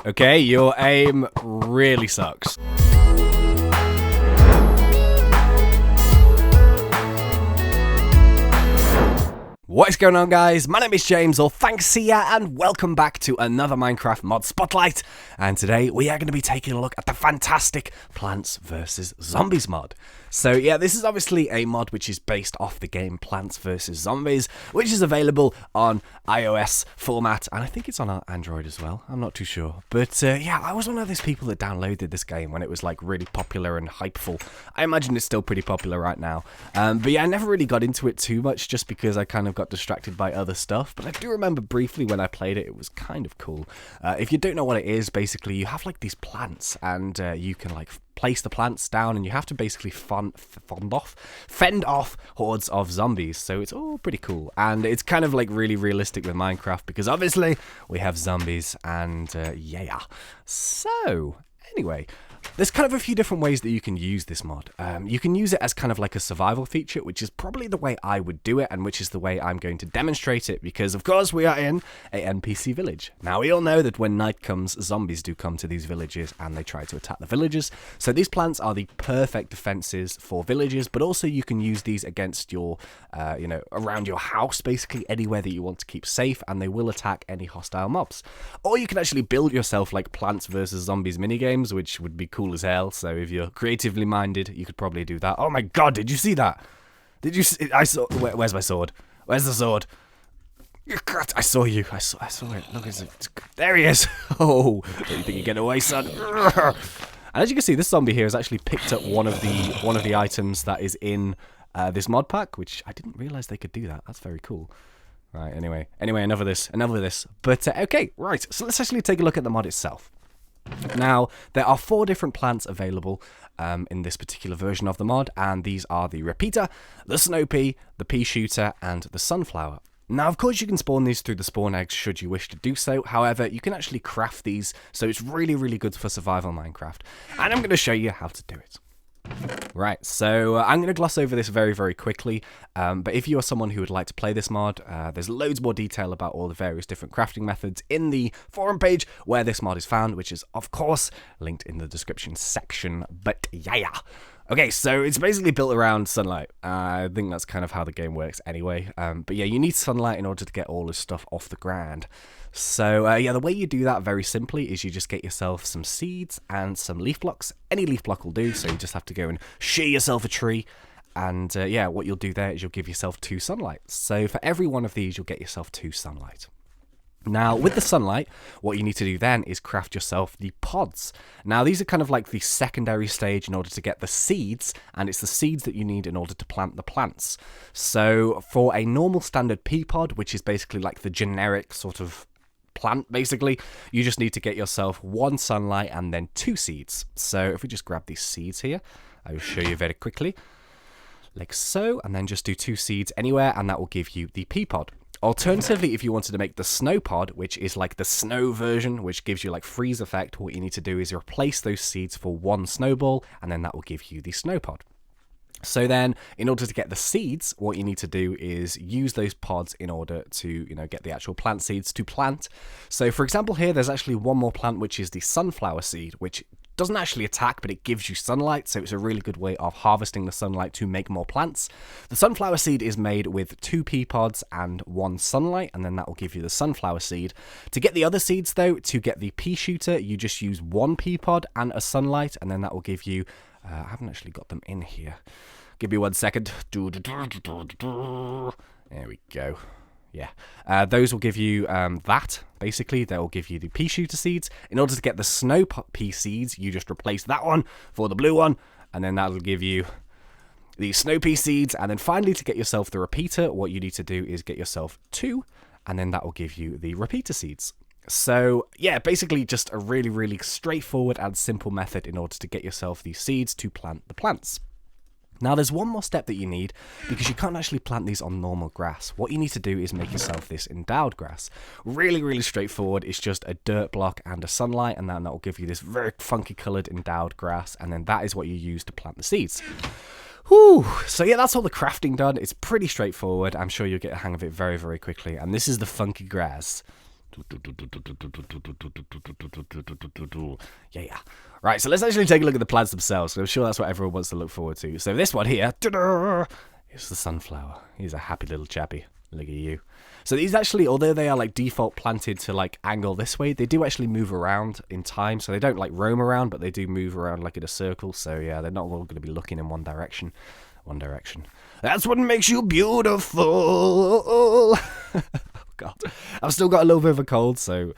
Okay, your aim really sucks. What is going on, guys? My name is James, or ThnxCya, and welcome back to another Minecraft mod spotlight. And today we are going to be taking a look at the fantastic Plants vs Zombies mod. So yeah, this is obviously a mod which is based off the game Plants vs Zombies, which is available on iOS format, and I think it's on Android as well. I'm not too sure. But yeah, I was one of those people that downloaded this game when it was like really popular and hypeful. I imagine it's still pretty popular right now. But yeah, I never really got into it too much just because I kind of got distracted by other stuff. But I do remember briefly when I played it, it was kind of cool. If you don't know what it is, basically you have like these plants, and you can like place the plants down, and you have to basically fend off hordes of zombies. So it's all pretty cool, and it's kind of like really realistic with Minecraft because obviously we have zombies, and yeah. So anyway, there's kind of a few different ways that you can use this mod. You can use it as kind of like a survival feature, which is probably the way I would do it, and which is the way I'm going to demonstrate it, because of course we are in a NPC village. Now we all know that when night comes, zombies do come to these villages and they try to attack the villagers. So these plants are the perfect defenses for villages, but also you can use these against your, around your house, basically anywhere that you want to keep safe, and they will attack any hostile mobs. Or you can actually build yourself like Plants vs Zombies minigames, which would be cool as hell. So if you're creatively minded, you could probably do that. Oh my god, did you see that? Did you see? I saw. Where's my sword? Where's the sword? I saw you. I saw it. Look, there he is. Oh, don't you think you get away, son? And as you can see, this zombie here has actually picked up one of the items that is in this mod pack, which I didn't realize they could do that. That's very cool. Right. Anyway, enough of this. But okay, right. So let's actually take a look at the mod itself. Now, there are 4 different plants available in this particular version of the mod, and these are the repeater, the snow pea, the pea shooter, and the sunflower. Now, of course, you can spawn these through the spawn eggs should you wish to do so. However, you can actually craft these, so it's really, really good for survival Minecraft. And I'm going to show you how to do it. Right, so I'm going to gloss over this very, very quickly, but if you are someone who would like to play this mod, there's loads more detail about all the various different crafting methods in the forum page where this mod is found, which is, of course, linked in the description section, but yeah. Okay, so it's basically built around sunlight. I think that's kind of how the game works anyway. But yeah, you need sunlight in order to get all this stuff off the ground. So yeah, the way you do that very simply is you just get yourself some seeds and some leaf blocks. Any leaf block will do, so you just have to go and shear yourself a tree. And yeah, what you'll do there is you'll give yourself 2 sunlight. So for every one of these, you'll get yourself 2 sunlight. Now, with the sunlight, what you need to do then is craft yourself the pods. Now, these are kind of like the secondary stage in order to get the seeds, and it's the seeds that you need in order to plant the plants. So, for a normal standard pea pod, which is basically like the generic sort of plant, basically, you just need to get yourself 1 sunlight and then 2 seeds. So, if we just grab these seeds here, I will show you very quickly, like so, and then just do 2 seeds anywhere, and that will give you the pea pod. Alternatively, if you wanted to make the snow pod, which is like the snow version, which gives you like freeze effect, what you need to do is replace those seeds for 1 snowball, and then that will give you the snow pod. So then, in order to get the seeds, what you need to do is use those pods in order to, get the actual plant seeds to plant. So, for example, here, there's actually one more plant, which is the sunflower seed, which doesn't actually attack, but it gives you sunlight, so it's a really good way of harvesting the sunlight to make more plants. The sunflower seed is made with 2 pea pods and 1 sunlight, and then that will give you the sunflower seed. To get the other seeds, though, to get the pea shooter, you just use 1 pea pod and a sunlight, and then that will give you... I haven't actually got them in here. Give me 1 second. There we go. Yeah, those will give you that, basically. They will give you the pea shooter seeds. In order to get the snow pea seeds, you just replace that one for the blue one, and then that'll give you the snow pea seeds. And then finally, to get yourself the repeater, what you need to do is get yourself 2, and then that will give you the repeater seeds. So, yeah, basically just a really, really straightforward and simple method in order to get yourself these seeds to plant the plants. Now, there's one more step that you need, because you can't actually plant these on normal grass. What you need to do is make yourself this endowed grass. Really, really straightforward. It's just a dirt block and a sunlight, and then that will give you this very funky coloured endowed grass, and then that is what you use to plant the seeds. Whew. So yeah, that's all the crafting done. It's pretty straightforward. I'm sure you'll get a hang of it very, very quickly. And this is the funky grass. Yeah. Right, so let's actually take a look at the plants themselves. I'm sure that's what everyone wants to look forward to. So this one here is the sunflower. He's a happy little chappy. Look at you. So these actually, although they are like default planted to like angle this way, they do actually move around in time. So they don't like roam around, but they do move around like in a circle. So yeah, they're not all going to be looking in one direction. One direction. That's what makes you beautiful. Oh God, I've still got a little bit of a cold, so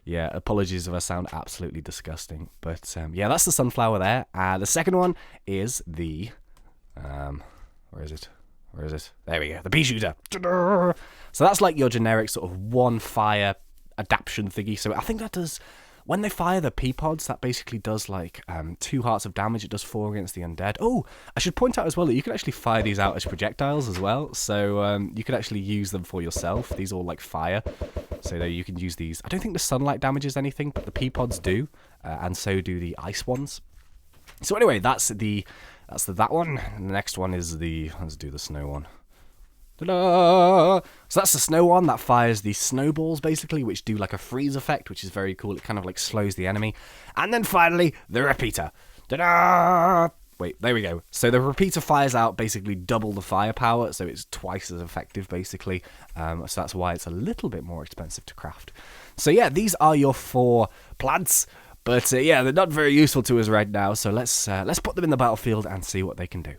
yeah, apologies if I sound absolutely disgusting. But yeah, that's the sunflower there. The second one is the where is it? Where is it? There we go. The Peashooter. So that's like your generic sort of one fire adaptation thingy. So I think that does, when they fire the pea pods, that basically does like 2 hearts of damage. It does 4 against the undead. Oh, I should point out as well that you can actually fire these out as projectiles as well. So you can actually use them for yourself. These all like fire. So that you can use these. I don't think the sunlight damages anything, but the pea pods do. And so do the ice ones. So anyway, that's that one. And the next one is let's do the snow one. Ta-da! So that's the snow one that fires the snowballs basically, which do like a freeze effect, which is very cool. It kind of like slows the enemy. And then finally, the repeater. Ta-da! Wait, there we go. So the repeater fires out basically double the firepower, so it's twice as effective basically. So that's why it's a little bit more expensive to craft. So yeah, these are your 4 plants. But yeah, they're not very useful to us right now, so let's put them in the battlefield and see what they can do.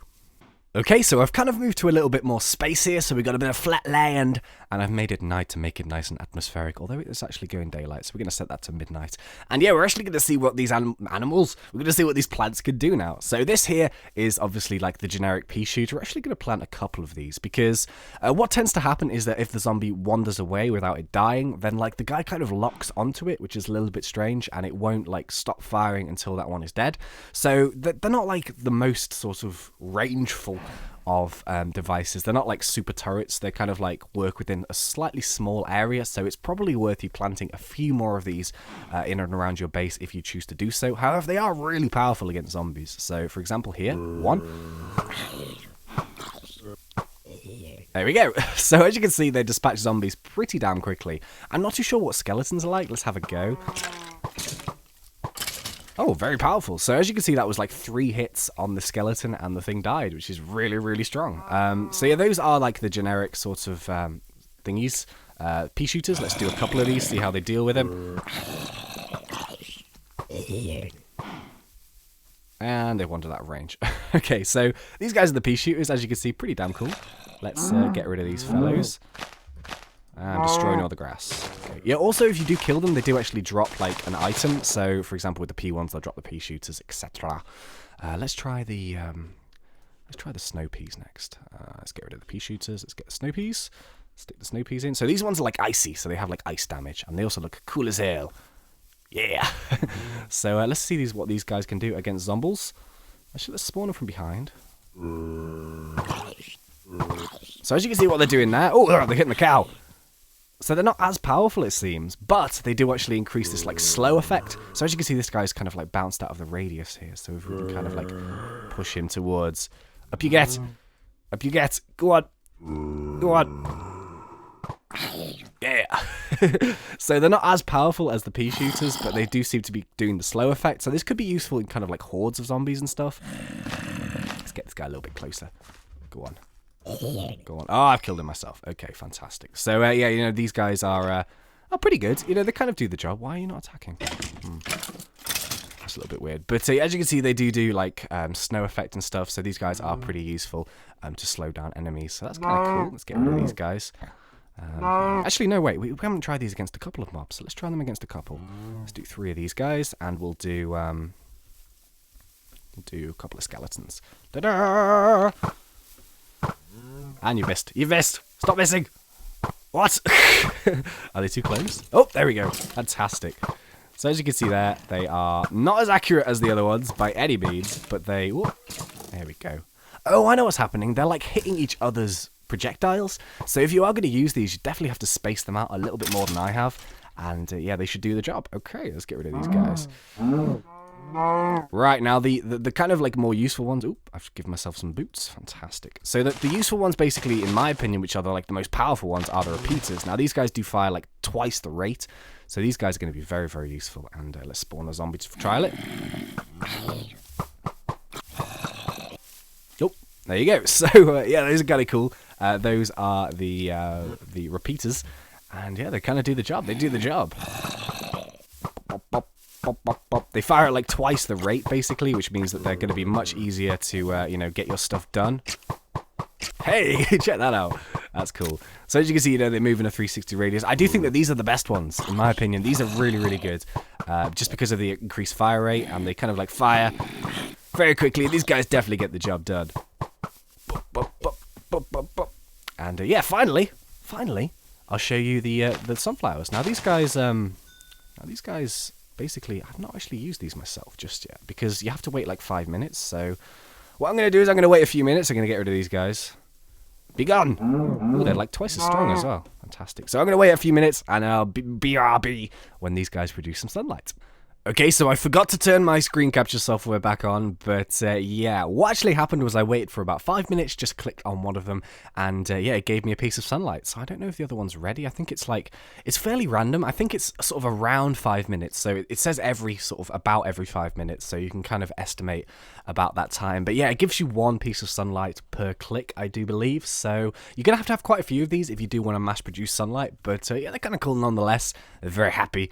Okay, so I've kind of moved to a little bit more space here, so we've got a bit of flat land, and I've made it night to make it nice and atmospheric, although it's actually going daylight, so we're going to set that to midnight. And yeah, we're actually going to see what these animals, we're going to see what these plants can do now. So this here is obviously like the generic pea shooter. We're actually going to plant a couple of these, because what tends to happen is that if the zombie wanders away without it dying, then like the guy kind of locks onto it, which is a little bit strange, and it won't like stop firing until that one is dead. So they're not like the most sort of rangeful of devices. They're not like super turrets. They kind of like work within a slightly small area, so it's probably worth you planting a few more of these in and around your base if you choose to do so. However, they are really powerful against zombies. So for example here, 1. There we go. So as you can see, they dispatch zombies pretty damn quickly. I'm not too sure what skeletons are like. Let's have a go. Oh, very powerful. So as you can see, that was like 3 hits on the skeleton and the thing died, which is really, really strong. So yeah, those are like the generic sorts of thingies. Peashooters, let's do a couple of these, see how they deal with them. And they've wandered out of range. Okay, so these guys are the Peashooters, as you can see, pretty damn cool. Let's get rid of these fellows. And destroying all the grass. Okay. Yeah, also, if you do kill them, they do actually drop, like, an item. So, for example, with the P1s, they'll drop the Peashooters, etc. Let's try the snow peas next. Let's get rid of the Peashooters. Let's get the snow peas. Stick the snow peas in. So these ones are, like, icy, so they have, like, ice damage. And they also look cool as hell. Yeah! So, let's see what these guys can do against zombies. Actually, let's spawn them from behind. So, as you can see what they're doing there. Oh, they're hitting the cow! So they're not as powerful, it seems, but they do actually increase this, like, slow effect. So as you can see, this guy's kind of, like, bounced out of the radius here. So if we can kind of, like, push him towards... Up you get! Up you get! Go on! Go on! Yeah! So they're not as powerful as the pea shooters, but they do seem to be doing the slow effect. So this could be useful in kind of, like, hordes of zombies and stuff. Let's get this guy a little bit closer. Go on. Go on. Oh, I've killed him myself. Okay, fantastic. So, yeah, you know, these guys are pretty good. You know, they kind of do the job. Why are you not attacking? That's a little bit weird. But as you can see, they do like, snow effect and stuff. So these guys are pretty useful to slow down enemies. So that's kind of cool. Let's get rid of these guys. Actually, no, wait. We haven't tried these against a couple of mobs. So let's try them against a couple. Let's do 3 of these guys. And we'll do a couple of skeletons. Ta-da! And you missed. You missed. Stop missing. What? Are they too close? Oh, there we go. Fantastic. So as you can see there, they are not as accurate as the other ones by any means, but they... Whoop, there we go. Oh, I know what's happening. They're like hitting each other's projectiles. So if you are going to use these, you definitely have to space them out a little bit more than I have. And yeah, they should do the job. Okay, let's get rid of these guys. Right, now the kind of like more useful ones. Oop, I've given myself some boots. Fantastic. So the useful ones, basically, in my opinion, which are like the most powerful ones, are the repeaters. Now these guys do fire like twice the rate, so these guys are going to be very, very useful. And let's spawn a zombie to trial it. Oh, there you go. So yeah, those are kind of cool. Those are the repeaters, and yeah, they kind of do the job. They do the job. They fire at like twice the rate, basically, which means that they're going to be much easier to, you know, get your stuff done. Hey, check that out. That's cool. So as you can see, you know, they move in a 360 radius. I do think that these are the best ones, in my opinion. These are really, really good, just because of the increased fire rate, and they kind of like fire very quickly. These guys definitely get the job done. And yeah, finally, I'll show you the sunflowers. Now these guys, basically, I've not actually used these myself just yet, because you have to wait like 5 minutes. So what I'm going to do is I'm going to wait a few minutes. I'm going to get rid of these guys. Be gone. Ooh, they're like twice as strong as well. Fantastic. So I'm going to wait a few minutes, and I'll BRB when these guys produce some sunlight. Okay, so I forgot to turn my screen capture software back on, but yeah, what actually happened was I waited for about 5 minutes, just clicked on one of them, and yeah, it gave me a piece of sunlight. So I don't know if the other one's ready. I think it's like, it's fairly random. I think it's sort of around 5 minutes, so it says about every 5 minutes, so you can kind of estimate about that time. But yeah, it gives you one piece of sunlight per click, I do believe, so you're going to have quite a few of these if you do want to mass produce sunlight, but yeah, they're kind of cool nonetheless. They're very happy.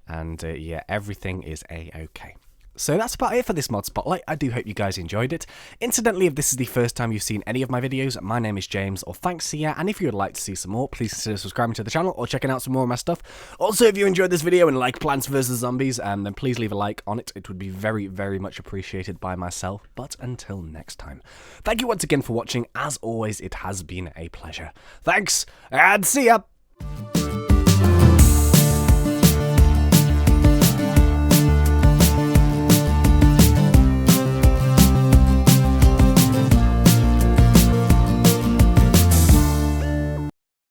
And yeah, everything is a-okay. So that's about it for this mod spotlight. I do hope you guys enjoyed it. Incidentally, if this is the first time you've seen any of my videos, my name is James, or ThnxCya, and if you would like to see some more, please consider subscribing to the channel or checking out some more of my stuff. Also, if you enjoyed this video and like Plants vs Zombies, then please leave a like on it. It would be very, very much appreciated by myself. But until next time, thank you once again for watching. As always, it has been a pleasure. Thanks, and see ya!